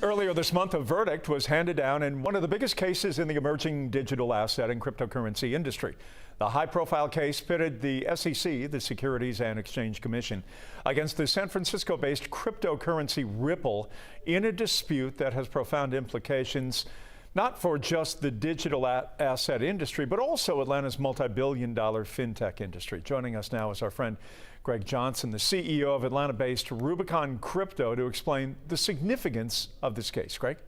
Earlier this month, a verdict was handed down in one of the biggest cases in the emerging digital asset and cryptocurrency industry. The high-profile case pitted the SEC, the Securities and Exchange Commission, against the San Francisco-based cryptocurrency Ripple in a dispute that has profound implications not for just the digital asset industry, but also Atlanta's multi-billion-dollar fintech industry. Joining us now is our friend Greg Johnson, the CEO of Atlanta-based Rubicon Crypto, to explain the significance of this case. Greg?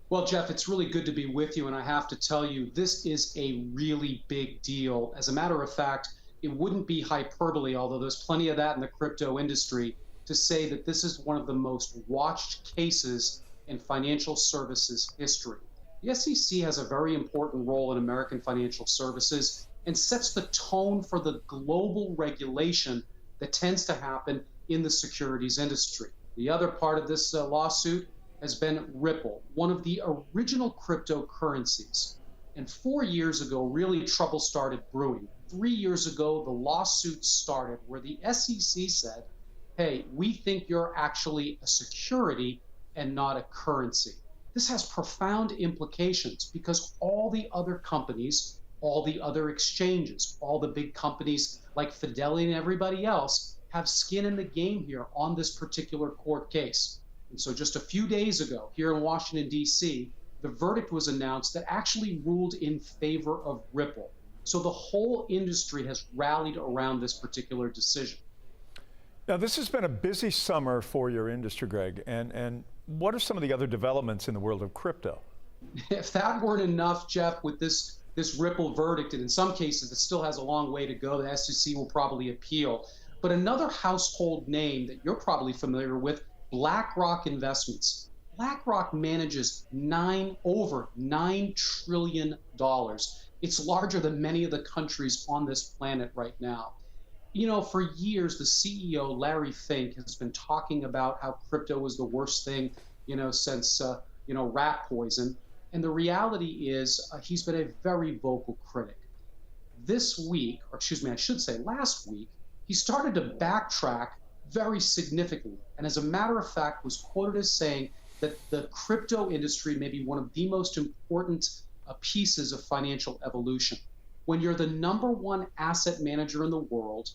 Well, Jeff, it's really good to be with you, and I have to tell you, this is a really big deal. As a matter of fact, it wouldn't be hyperbole, although there's plenty of that in the crypto industry, to say that this is one of the most watched cases in financial services history. The SEC has a very important role in American financial services and sets the tone for the global regulation that tends to happen in the securities industry. The other part of this lawsuit has been Ripple, one of the original cryptocurrencies. And 4 years ago, really trouble started brewing. 3 years ago, the lawsuit started where the SEC said, hey, we think you're actually a security and not a currency. This has profound implications because all the other companies, all the other exchanges, all the big companies like Fidelity and everybody else have skin in the game here on this particular court case. And so just a few days ago here in Washington, D.C., the verdict was announced that actually ruled in favor of Ripple. So the whole industry has rallied around this particular decision. Now, this has been a busy summer for your industry, Greg, and what are some of the other developments in the world of crypto? If that weren't enough, Jeff, with this Ripple verdict, and in some cases it still has a long way to go, the SEC will probably appeal. But another household name that you're probably familiar with, BlackRock Investments. BlackRock manages over $9 trillion. It's larger than many of the countries on this planet right now. You know, for years, the CEO, Larry Fink, has been talking about how crypto was the worst thing, since, rat poison. And the reality is he's been a very vocal critic. This week, or excuse me, I should say last week, he started to backtrack very significantly. And as a matter of fact, was quoted as saying that the crypto industry may be one of the most important pieces of financial evolution. When you're the #1 asset manager in the world,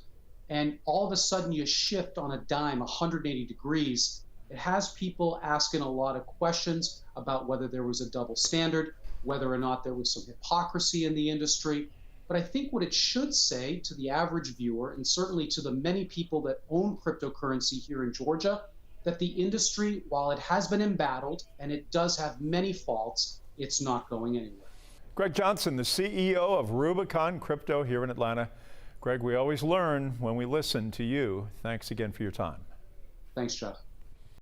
and all of a sudden you shift on a dime 180 degrees, it has people asking a lot of questions about whether there was a double standard, whether or not there was some hypocrisy in the industry. But I think what it should say to the average viewer, and certainly to the many people that own cryptocurrency here in Georgia, that the industry, while it has been embattled and it does have many faults, it's not going anywhere. Greg Johnson, the CEO of Rubicon Crypto here in Atlanta. Greg, we always learn when we listen to you. Thanks again for your time. Thanks, Jeff.